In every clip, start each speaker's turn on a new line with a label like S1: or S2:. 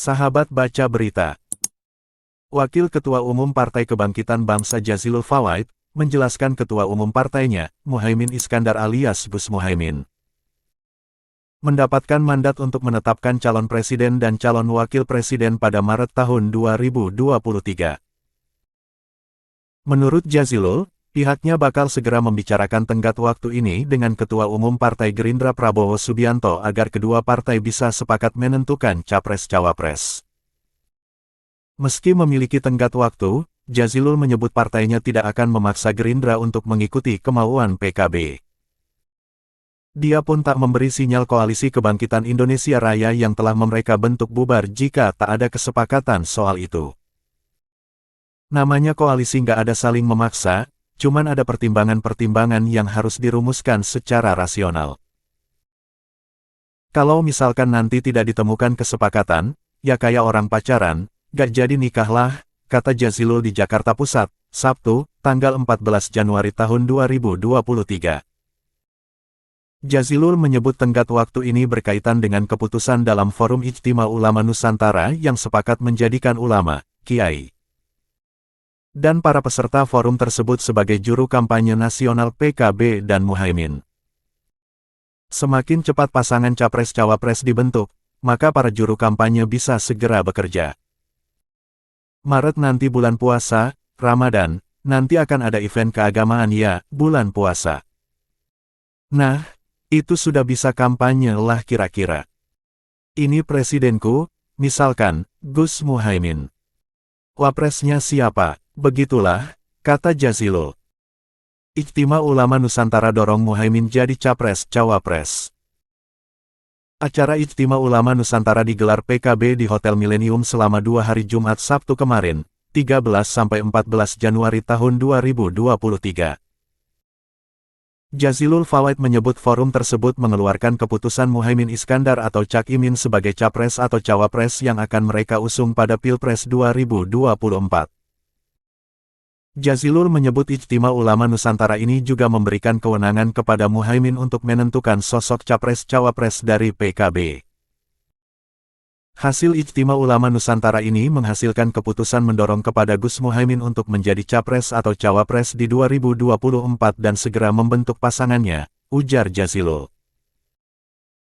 S1: Sahabat baca berita. Wakil Ketua Umum Partai Kebangkitan Bangsa Jazilul Fawait, menjelaskan Ketua Umum partainya, Muhaimin Iskandar alias Gus Muhaimin, mendapatkan mandat untuk menetapkan calon presiden dan calon wakil presiden pada Maret tahun 2023. Menurut Jazilul, pihaknya bakal segera membicarakan tenggat waktu ini dengan Ketua Umum Partai Gerindra Prabowo Subianto agar kedua partai bisa sepakat menentukan capres-cawapres. Meski memiliki tenggat waktu, Jazilul menyebut partainya tidak akan memaksa Gerindra untuk mengikuti kemauan PKB. Dia pun tak memberi sinyal koalisi Kebangkitan Indonesia Raya yang telah mereka bentuk bubar jika tak ada kesepakatan soal itu. Namanya koalisi nggak ada saling memaksa, cuman ada pertimbangan-pertimbangan yang harus dirumuskan secara rasional. Kalau misalkan nanti tidak ditemukan kesepakatan, ya kayak orang pacaran, gak jadi nikah lah, kata Jazilul di Jakarta Pusat, Sabtu, tanggal 14 Januari tahun 2023. Jazilul menyebut tenggat waktu ini berkaitan dengan keputusan dalam Forum Ijtima Ulama Nusantara yang sepakat menjadikan ulama, kiai, dan para peserta forum tersebut sebagai juru kampanye nasional PKB dan Muhaimin. Semakin cepat pasangan capres-cawapres dibentuk, maka para juru kampanye bisa segera bekerja. Maret nanti bulan puasa, Ramadan, nanti akan ada event keagamaan ya, bulan puasa. Nah, itu sudah bisa kampanye lah kira-kira. Ini presidenku, misalkan, Gus Muhaimin. Wapresnya siapa? Begitulah, kata Jazilul. Ijtima Ulama Nusantara dorong Muhaimin jadi capres-cawapres. Acara Ijtima Ulama Nusantara digelar PKB di Hotel Millennium selama 2 hari Jumat Sabtu kemarin, 13–14 Januari tahun 2023. Jazilul Fawait menyebut forum tersebut mengeluarkan keputusan Muhaimin Iskandar atau Cak Imin sebagai capres atau cawapres yang akan mereka usung pada Pilpres 2024. Jazilul menyebut Ijtima Ulama Nusantara ini juga memberikan kewenangan kepada Muhaimin untuk menentukan sosok capres-cawapres dari PKB. Hasil Ijtima Ulama Nusantara ini menghasilkan keputusan mendorong kepada Gus Muhaimin untuk menjadi capres atau cawapres di 2024 dan segera membentuk pasangannya, ujar Jazilul.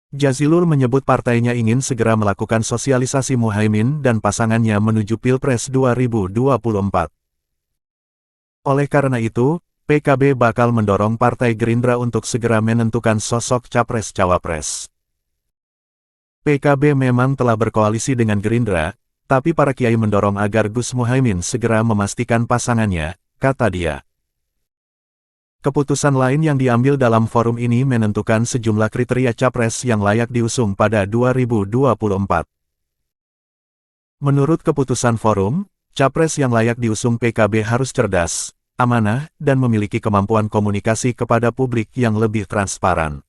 S1: Jazilul menyebut partainya ingin segera melakukan sosialisasi Muhaimin dan pasangannya menuju Pilpres 2024. Oleh karena itu, PKB bakal mendorong Partai Gerindra untuk segera menentukan sosok capres-cawapres. PKB memang telah berkoalisi dengan Gerindra, tapi para kiai mendorong agar Gus Muhaimin segera memastikan pasangannya, kata dia. Keputusan lain yang diambil dalam forum ini menentukan sejumlah kriteria capres yang layak diusung pada 2024. Menurut keputusan forum, capres yang layak diusung PKB harus cerdas, amanah, dan memiliki kemampuan komunikasi kepada publik yang lebih transparan.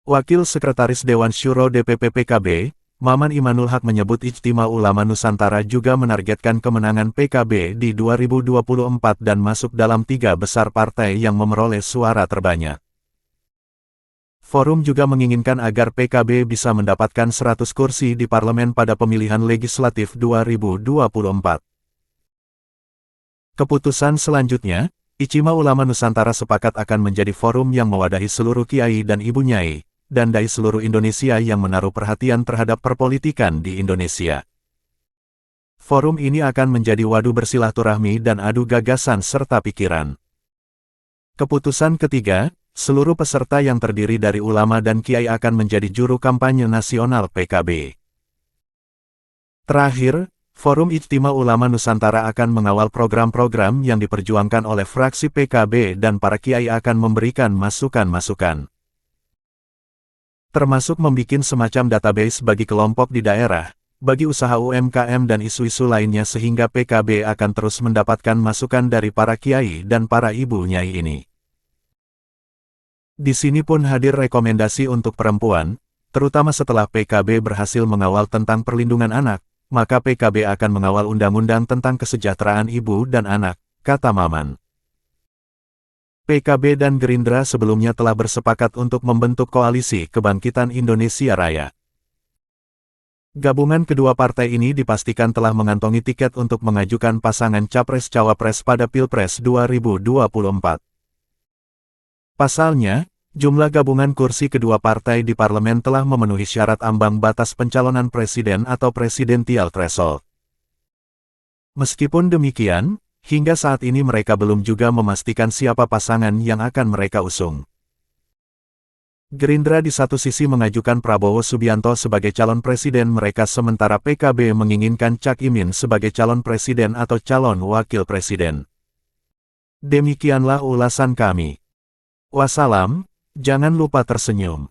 S1: Wakil Sekretaris Dewan Syuro DPP PKB, Maman Imanul Haq menyebut Ijtima Ulama Nusantara juga menargetkan kemenangan PKB di 2024 dan masuk dalam 3 besar partai yang memperoleh suara terbanyak. Forum juga menginginkan agar PKB bisa mendapatkan 100 kursi di parlemen pada pemilihan legislatif 2024. Keputusan selanjutnya, Ijtima Ulama Nusantara sepakat akan menjadi forum yang mewadahi seluruh kiai dan ibu nyai, dan dai seluruh Indonesia yang menaruh perhatian terhadap perpolitikan di Indonesia. Forum ini akan menjadi wadah bersilaturahmi dan adu gagasan serta pikiran. Keputusan ketiga, seluruh peserta yang terdiri dari ulama dan kiai akan menjadi juru kampanye nasional PKB. Terakhir, Forum Ijtima Ulama Nusantara akan mengawal program-program yang diperjuangkan oleh fraksi PKB dan para kiai akan memberikan masukan-masukan. Termasuk membuat semacam database bagi kelompok di daerah, bagi usaha UMKM dan isu-isu lainnya sehingga PKB akan terus mendapatkan masukan dari para kiai dan para ibu nyai ini. Di sini pun hadir rekomendasi untuk perempuan, terutama setelah PKB berhasil mengawal tentang perlindungan anak, maka PKB akan mengawal undang-undang tentang kesejahteraan ibu dan anak, kata Maman. PKB dan Gerindra sebelumnya telah bersepakat untuk membentuk koalisi Kebangkitan Indonesia Raya. Gabungan kedua partai ini dipastikan telah mengantongi tiket untuk mengajukan pasangan Capres-Cawapres pada Pilpres 2024. Pasalnya, jumlah gabungan kursi kedua partai di parlemen telah memenuhi syarat ambang batas pencalonan presiden atau presidensial threshold. Meskipun demikian, hingga saat ini mereka belum juga memastikan siapa pasangan yang akan mereka usung. Gerindra di satu sisi mengajukan Prabowo Subianto sebagai calon presiden mereka sementara PKB menginginkan Cak Imin sebagai calon presiden atau calon wakil presiden. Demikianlah ulasan kami. Wassalam, jangan lupa tersenyum.